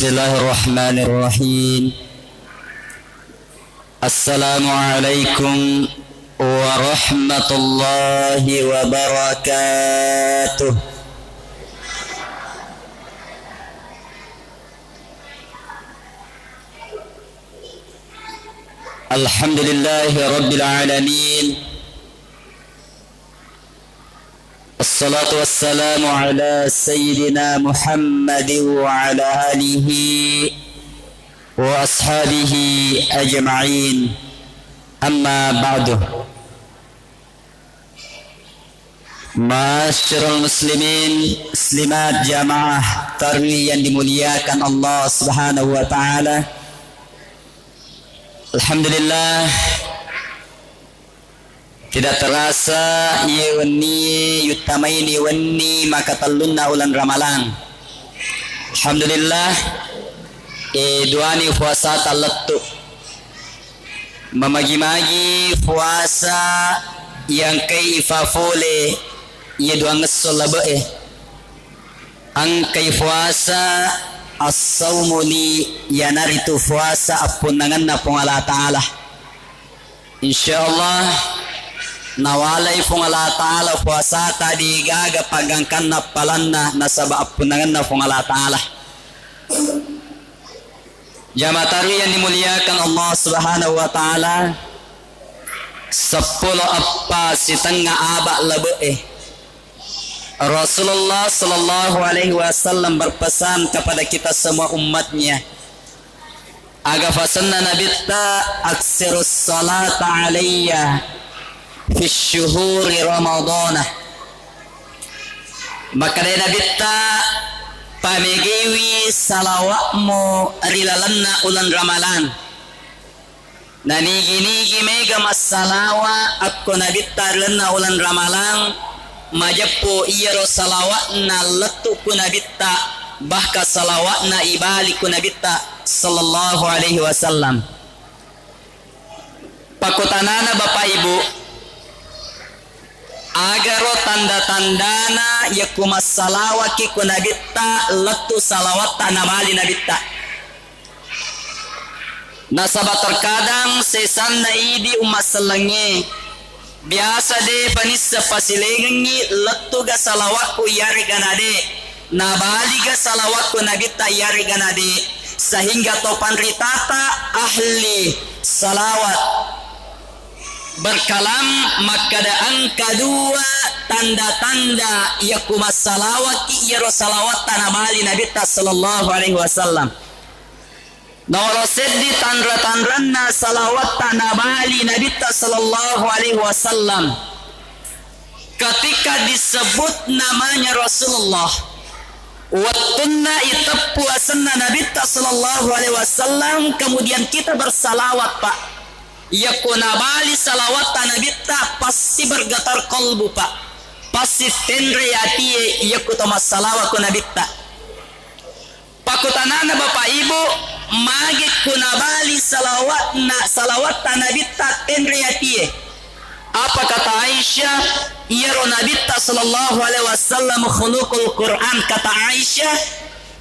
Bismillahirrahmanirrahim. Assalamualaikum warahmatullahi wabarakatuh. Alhamdulillahi rabbil alamin. Assalatu wassalamu ala sayyidina Muhammad wa ala alihi wa ashabihi ajma'in. Amma ba'du. Ma'asyiral muslimin, muslimat jamaah tarwi yang dimuliakan Allah Subhanahu wa taala. Alhamdulillah, tidak terasa yuni yutamaini wani maka talunna ulan ramalan. Alhamdulillah, duani puasa talattu mamagi-magi puasa yang kay ifafole ye duang solabe ang kay puasa as-sawmu li yanaritu puasa apunangan na pong Allah Ta'ala. Insyaallah nawalay pong Allah Ta'ala puasa tadi gaga pagangkan na palanna na saba apunangan na pong Allah Ta'ala. Jamaah tarawih yang dimuliakan Allah Subhanahu wa taala, 10 apa sitanga aba lebe Rasulullah sallallahu alaihi wasallam berpesan kepada kita semua umatnya, agar fasanna nabitta aksirus salata alayya fi syuhuri ramadana. Maka dari nabitta pamegewi salawatmu rilalanna ulan ramalan. Nani-nigi mega masalawa aku nabitta rilalanna ulan ramalan. Majapo iyaro salawatna letu kunabitta bahka salawatna ibali kunabitta sallallahu alaihi wasallam. Pakutanana Bapak Ibu, agaro tanda-tandana yakumas salawaki kunabitta letu salawatna nabali nabitta. Nasaba terkadang sesanna idi umat selenge biasa de panissa pasilengi letu ga salawatku yari ganade nabali ga salawatku nabitta yari ganade, sehingga topan ritata ahli salawat berkalam maka da angka 2 tanda-tanda yakumas salawat iyaro salawat tanabali nabitta sallallahu alaihi wasallam. Nawala seddi tandra-tandranna salawat tanabali nabitta sallallahu alaihi wasallam. Ketika disebut namanya Rasulullah, wattunna itappu asanna nabitta sallallahu alaihi wasallam, kemudian kita bersalawat Pak. Yakunabali salawat nabitta pasti bergetar kalbu Pak. Pasti tendre hati yakutama salawat nabitta. Pakutanana Bapak Ibu, magit kunabali salawat nabitta tendre hati. Apa kata Aisyah? Iyaro nabitta sallallahu alaihi wasallam khuluqul Quran. Kata Aisyah,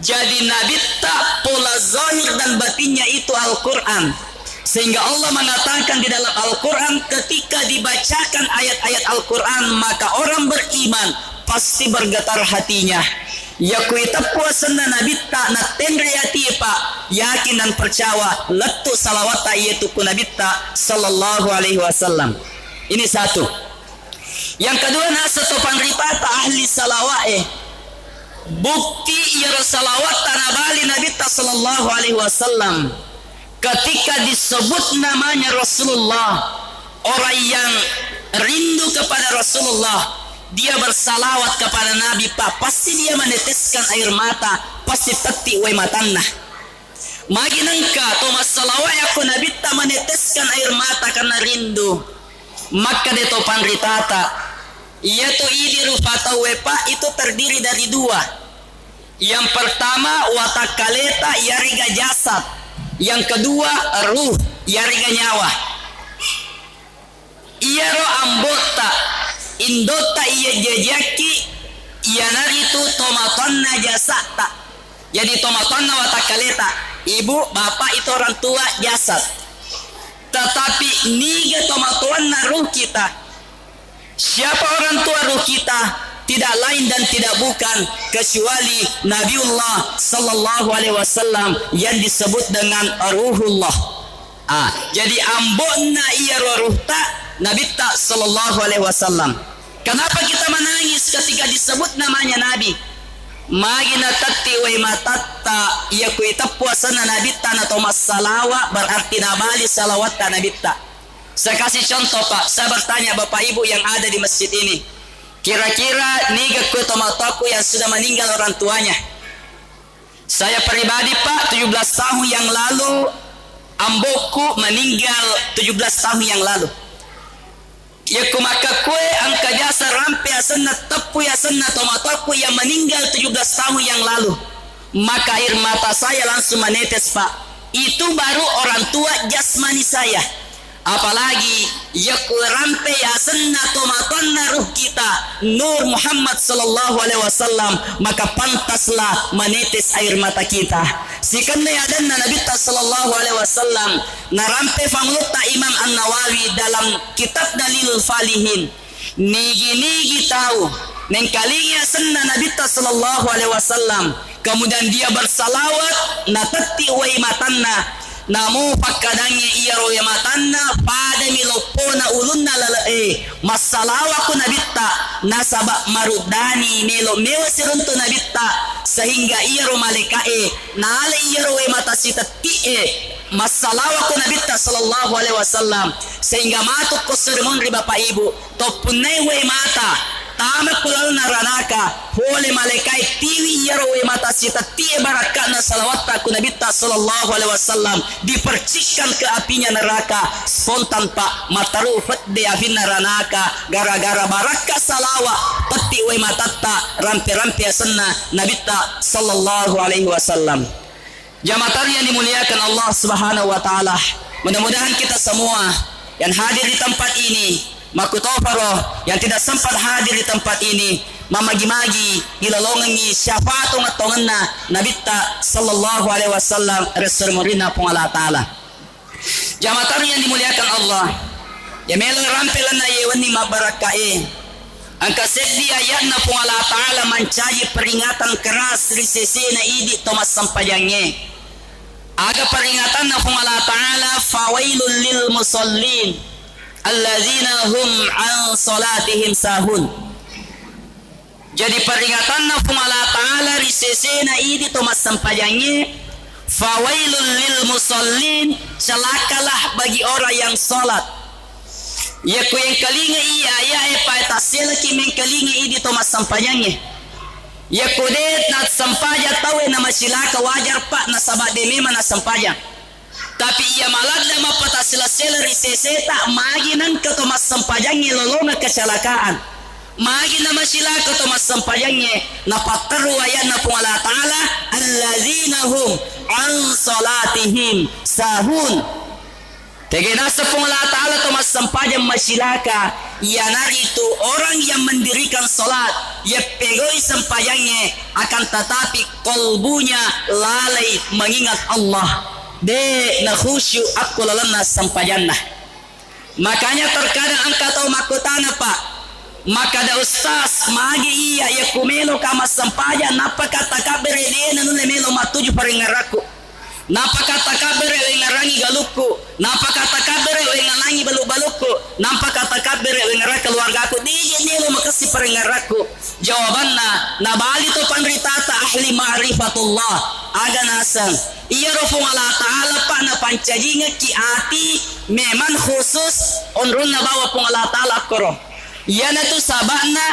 jadi nabitta pola zahir dan batinnya itu Al-Quran. Sehingga Allah mengatakan di dalam Al-Quran, ketika dibacakan ayat-ayat Al-Quran maka orang beriman pasti bergetar hatinya. Yakuita puasana nabitta na tendre hati Pak, yakin dan percaya letu salawat yaitu kunabitta sallallahu alaihi wasallam. Ini satu. Yang kedua, nasa topan ripata ahli salawat bukti ya salawat tanabali nabitta sallallahu alaihi wasallam. Ketika disebut namanya Rasulullah, orang yang rindu kepada Rasulullah, dia bersalawat kepada Nabi Pak, pasti dia meneteskan air mata, pasti teti wai matanna. Magi nangka Thomas salawat aku Nabi ta meneteskan air mata karena rindu. Maka de topan ritata, yaitu idi rufata wepa itu terdiri dari 2. Yang pertama watakaleta yariga jasad, yang kedua ruh yariga nyawa. Iyaro ambota indota iya jejaki iyanaritu tomatonna jasata Jadi tomatonna watakaleta, ibu bapak itu orang tua jasad. Tetapi niga tomatuanna ruh kita. Siapa orang tua ruh kita? Tidak lain dan tidak bukan kecuali Nabiullah sallallahu alaihi wasallam yang disebut dengan ruhullah. Jadi ambonna iya ruh ta Nabi ta sallallahu alaihi wasallam. Kenapa kita menangis ketika disebut namanya Nabi? Magina tatti wa matatta ya kuita puasana Nabi ta na tomas salawa berarti nabali salawat ta Nabi ta. Saya kasih contoh Pak, saya bertanya Bapak Ibu yang ada di masjid ini. Kira-kira niga ku tomatoku yang sudah meninggal orang tuanya. Saya pribadi Pak 17 tahun yang lalu amboku meninggal 17 tahun yang lalu. Ya kumaka kue angka jasa rampe asenna tepu asenna tomatoku yang meninggal 17 tahun yang lalu. Maka air mata saya langsung menetes Pak. Itu baru orang tua jasmani saya. Apalagi ya kurampe ya senna tomatonna ruh kita Nur Muhammad sallallahu alaihi wasallam, maka pantaslah menetes air mata kita. Sikanna ya danna Nabi sallallahu alaihi wasallam narampe famlutta Imam An-Nawawi dalam kitab Dalilul Falihin. Nigi tahu nengkalingi ya senna Nabi sallallahu alaihi wasallam, kemudian dia bersalawat natati wa imatanna. Namu pakadangnya iya roya matanna pada milopona ulunna lalae masalawa ku nabitta nasaba marudani melo mewa siruntu nabitta sehingga iya ro malekae nale iya roya mata sitati masalawa ku nabitta sallallahu alaihi wasallam sehingga matuk ko sermon ri Bapak Ibu topunai we mata tama kulal naranaka hole malaikai tiwi yarwe mata sita tie barakana salawat ku Nabi sallallahu alaihi wasallam dipercikkan ke apinya neraka spontan Pak matarufat de api naranaka gara-gara baraka salawa peti we matatta rampe-rampe asanna Nabi sallallahu alaihi wasallam. Jamaah yang dimuliakan Allah Subhanahu wa taala, mudah-mudahan kita semua yang hadir di tempat ini makutofaro yang tidak sempat hadir di tempat ini mamagi-magi ilalongangi syafaatu ngatonganna Nabi sallallahu alaihi wasallam rasul murina pun Allah taala. Jamaah yang dimuliakan Allah, ya melo rampelanna yewani mabarakae angka seddi ayatna pun Allah taala mencaji peringatan keras risesena idi tomas sampajangnya aga peringatan pun Allah taala fawailul lil musallin alladzina hum an salatihim sahun. Jadi peringatan nafum Allah ta'ala risesena idi tomas sampajangnya fawailul lil musallin, celakalah bagi orang yang salat. Ya ku yang kalinga iya ya pa tasela ki men kalinga idi tomas sampajangnya. Ya kudet nat sampaja tawe na masilaka wajar Pak na sabak de mema na sampajang. Tapi ia malad na mapataselasela riseseta maginan ke tomas sampajangnya lolonga kecelakaan. Magi na masila ke tomas sampajangnya napataru ayat na pung Allah Ta'ala alladzina hum an salatihim sahun. Tegenasa pung Allah Ta'ala tomas sampajang masilaka ianar itu orang yang mendirikan salat ia pegoi sampajangnya akan tetapi kolbunya lalai mengingat Allah. De na khusyu aku lalana sampajanna. Makanya terkadang angka tahu makutana Pak. Maka da ustaz magi iya ya kumelo kama sampaja napa kata kabere de nanu melo matuju paringaraku. Napa kata kabere ngarangi galuku. Napa kata kabere ngalangi balu-baluku. Napa kata kabere ngaraka keluargaku. Di melo makasi paringaraku. Jawabanna nabali to panritata ahli ma'rifatullah aga nasan. Iya rofung Allah Ta'ala Pak na pancajinga ki ati memang khusus onrun na bawa pung Allah Ta'ala koro. Iya na tu sabana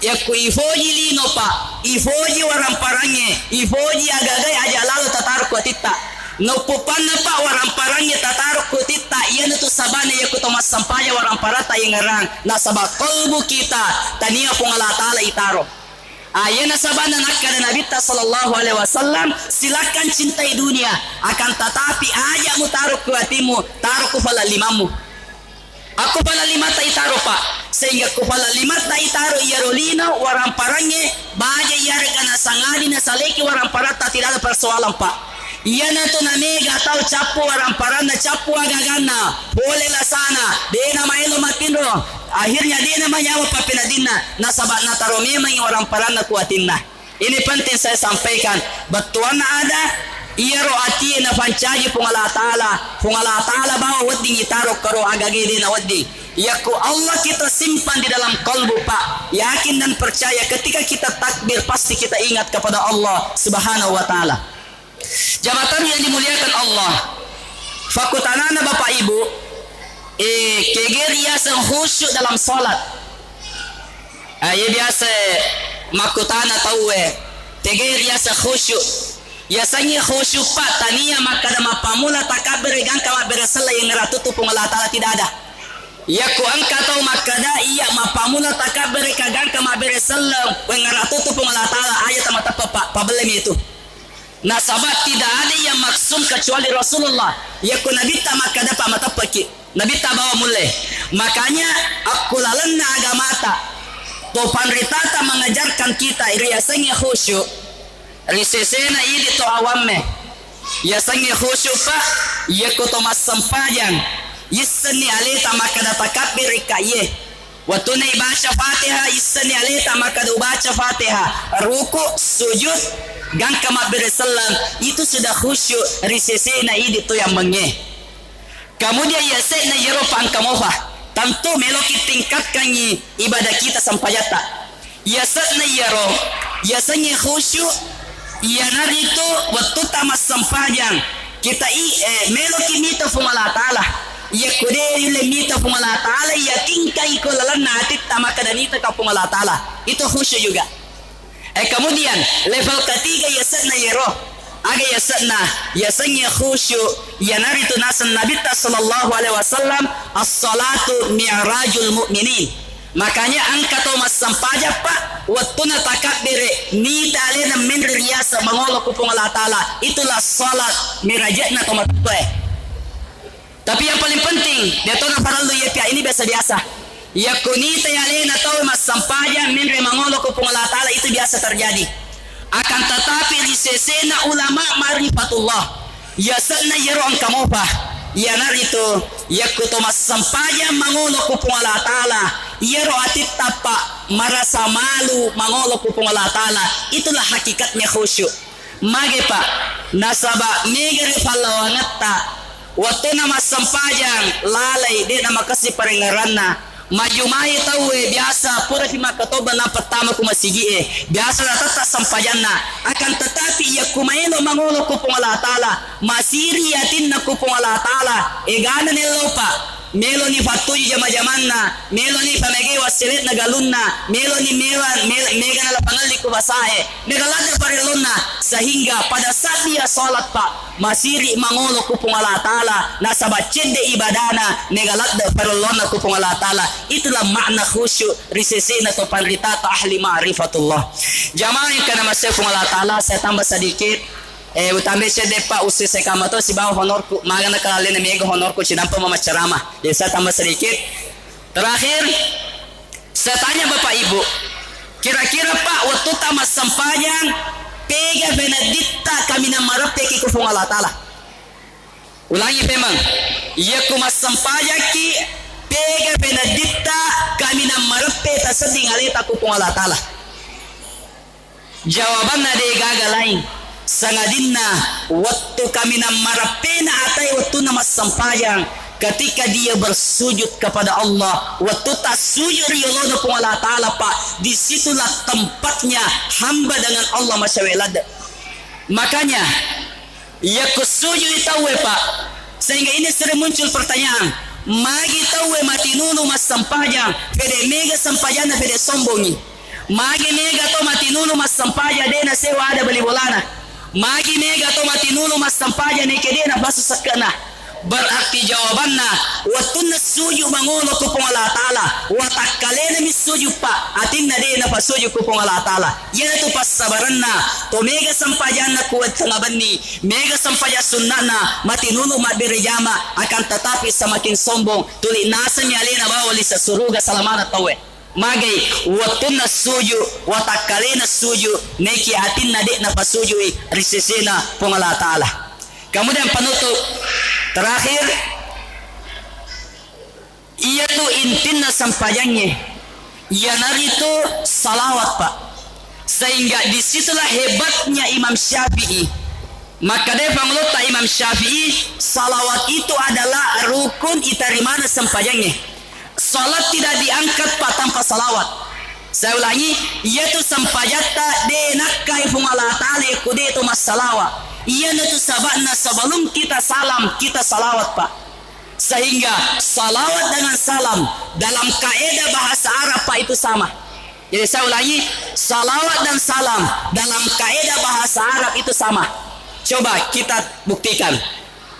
ya ku ifoji lino Pak, ifoji waramparangnya, ifoji agagai aja lalu tatar ku tita. No pupan na Pak waramparangnya tatar ku tita. Iya na tu sabana ya ku tomas sampaya waramparata yang ngarang na sabak kolbu kita tania pung Allah Ta'ala itaro. Ayana sabana nakada Nabi sallallahu alaihi wasallam silakan cintai dunia akan tetapi aja mu taruh ke hatimu taruh kepala limamu. Aku pala lima ta itaro Pak sehingga kepala lima ta itaro iya rolina waramparangnya baja iya regana sangadi na taleki warang parata tidak ada persoalan pak. Yana to na mega atau capu warang parana capu agagana bolehlah sana dena maelo matindro akhirnya dena manyawa papinadina nasabat nataro memang orang parana kuatinna. Ini penting saya sampaikan batuan ada iya roati na pancaji pungala taala bawa wedding itarok karo agage dena wedding. Yaku Allah kita simpan di dalam kalbu pak, yakin dan percaya ketika kita takbir pasti kita ingat kepada Allah subhanahu wa ta'ala. Jabatan yang dimuliakan Allah fakutanana bapak ibu kegeriasan khusyuk dalam salat ya biasa makutana tahu kegeriasan khusyuk biasanya khusyuk pak tania maka ada mapamula takabir gangka maberesala yang ngeratutu pungala ta'ala tidak ada. Ya ku angka tau makada iya mapamula takabere kagangka mabere sallam wengaratutu pungala ta'ala ayat mata pabelem itu. Nah sahabat tidak ada yang maksum kecuali Rasulullah. Ya ku nabi ta makada pa mata paki. Nabi ta bawa mulai. Makanya aku lalenna agamata. Topan ritata mengajarkan kita riasanya khusyuk. Risesena ini to awamme. Yasanya khusyuk pa ya ku to masampajang. Yisani aleta makada takabir ikaye waktu na ibaca Fatihah yisani aleta makada ubaca Fatihah ruku sujud gangka mabere salam itu sudah khusyuk risesena ini tu yang menge kemudian yasena yero pangkamofa tentu meloki tingkatkan ibadah kita sampayata yasena yero yasanya khusyuk yana itu waktu tamas sampajang kita meloki mita fumala ta'ala ya kuderi lemita pungala ta'ala ya tingkai ko lalan natit tama kadanita ka pungala ta'ala itu khusyuk juga. Kemudian level ketiga yasna yero aga yasnya khusyuk ya naritu nasan nabi sallallahu alaihi wasallam as-salatu mi'rajul mu'minin. Makanya angka to mas sampaja pak wattuna takabire ni talena min riyasa mangolo ku pungala ta'ala itulah salat mirajatna to matwe. Tapi yang paling penting, dia tahu nak faraldo ya pia ini biasa-biasa. Ya kunita ya lena tahu mas sampaja minre mangolo ko pungala ta'ala itu biasa terjadi. Akan tetapi di sesena ulama marifatullah. Ya sana yero ang kamopa. Ya narito ya kuto mas sampaja mangolo ko pungala ta'ala. Yero atit tapa marasa malu mangolo ko pungala ta'ala. Itulah hakikatnya khusyuk. Mage pa nasaba megere palawangatta waktu nama sampajang lalai dia nama kasih parengaranna majumai tahu biasa pura kima katoba na pertama ku masigi biasa na tata sampajanna akan tetapi ya kumaino mangolo ku pungala ta'ala masiri yatin na ku pungala ta'ala egana nilopa melo ni fatuji jama-jamanna melo ni pamege wasilit na galunna melo ni mega na lapangali ku basahe negalada parilonna sehingga pada saat dia salat pak masiri mangolo ku pungala ta'ala nasabacende ibadana negalada parilonna ku pungala ta'ala itulah makna khusyuk risesena to panritata ahli ma'rifatullah. Jamaah yang kana masih pungala ta'ala saya tambah sedikit utambah saya depa usia saya kamato si bawa honorku magana kalian mega honorku sinampa mama ceramah jadi saya tambah sedikit. Terakhir saya tanya bapak ibu kira-kira pak waktu tamas sampajang pega benedikta kami namarap teki ku pungala ta'ala ulangi memang iya kumas sampajaki pega benedikta kami namarap peta seding aleta ku pungala ta'ala jawabannya de gagal lain sangadinna waktu kami marapena atai waktu nama sampajang ketika dia bersujud kepada Allah waktu tak sujud riyolono pungala ta'ala pak disitulah tempatnya hamba dengan Allah masyawelad. Makanya ya kusujud tahu pak sehingga ini sering muncul pertanyaan magi tahu matinunu mas sampajang pede mega sampajana pede sombongi magi mega to matinunu mas sampaja dena sewa ada beli bolana magi mega to matinunu mas sampaja nekedena basu sakana berarti jawabanna watuna suju mangolo ku pungala ta'ala watakalena misuju pa atinna dena pasuju ku pungala ta'ala yana tu pas sabaranna to mega sampajanna kuat sangabanni mega sampaja sunnana matinunu mabirjama akan tetapi semakin sombong tuli nasa nyalena bawa lisa suruga salamana tawe magai watuna suju watakalena suju neki atinna de na pasuju risesena pengala taala. Kemudian penutup terakhir yaitu intina sampajangnya yanaritu salawat Pak. Sehingga disitulah hebatnya Imam Syafi'i. Maka dia panglota Imam Syafi'i, salawat itu adalah rukun itarimana sampajangnya. Salat tidak diangkat Pak tanpa salawat. Saya ulangi, yaitu sampajata de nakai fungala ta'ala kude itu masalawat. Ia itu sabana sebelum kita salam, kita salawat Pak. Sehingga salawat dengan salam dalam kaidah bahasa Arab Pak itu sama. Jadi saya ulangi, salawat dan salam dalam kaidah bahasa Arab itu sama. Coba kita buktikan.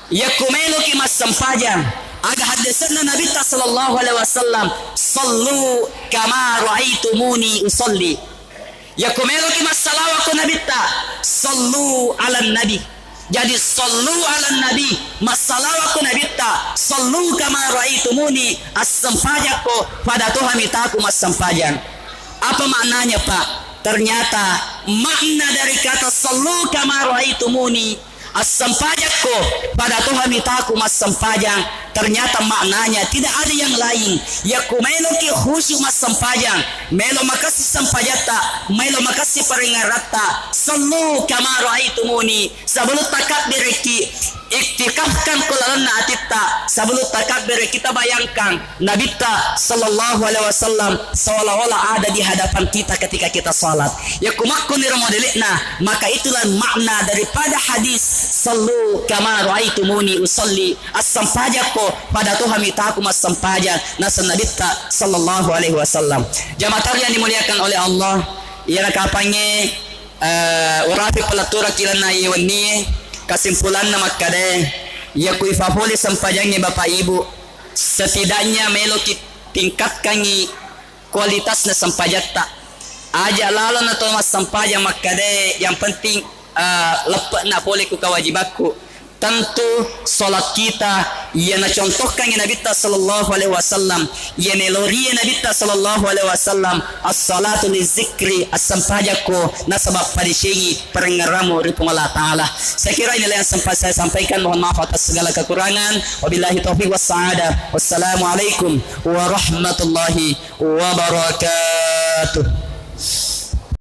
Ya kumelu kimas sampajang. Aga hadisna Nabi sallallahu alaihi wasallam, sallu kama ra'aitumuni usolli. Ya kumelu kimas salawat ku Nabi ta, sallu ala nabi. Jadi sallu ala nabi, masalawat ku Nabi ta, sallu kama ra'aitumuni as-sampajako pada Tuhan mitaku mas sampajang. Apa maknanya Pak? Ternyata makna dari kata sallu kama ra'aitumuni as-sampajako pada Tuhan mitaku mas sampajang, ternyata maknanya tidak ada yang lain. Ya kumelo ki khusyuk mas sampajang, melo makasih sampajata, melo makasih peringarata, sallu kama ra'aitumuni, sebelum takbir ki iktikafkan kulalana atita, sebelum takbir kita bayangkan Nabi sallallahu alaihi wasallam seolah-olah ada di hadapan kita ketika kita salat. Ya kumakku niramodelikna, maka itulah makna daripada hadis sallu kama ra'aitumuni usolli, as-sampajako pada Tuhan mitaku mas sampajang nasa Nabi sallallahu alaihi wasallam. Jamaah yang dimuliakan oleh Allah, ia kapangnya urafi pelatura kilana iwani. Kesimpulan nama kade ya kuifafoli sampajangnya Bapak Ibu, setidaknya melo tingkatkan kualitas na sampajata aja lalu na to mas sampajang makade yang penting lepas na boleh ku kewajibanku. Tentu solat kita ia contohkan Nabi sallallahu alaihi wasallam, ia melori Nabi sallallahu alaihi wasallam, as-salatu lizikri as-sampajako nasabab padisyengi perengaramu ripung Allah taala. Saya kira inilah yang sempat saya sampaikan, mohon maaf atas segala kekurangan. Wabillahi taufiq wassaada. Wassalamualaikum warahmatullahi wabarakatuh.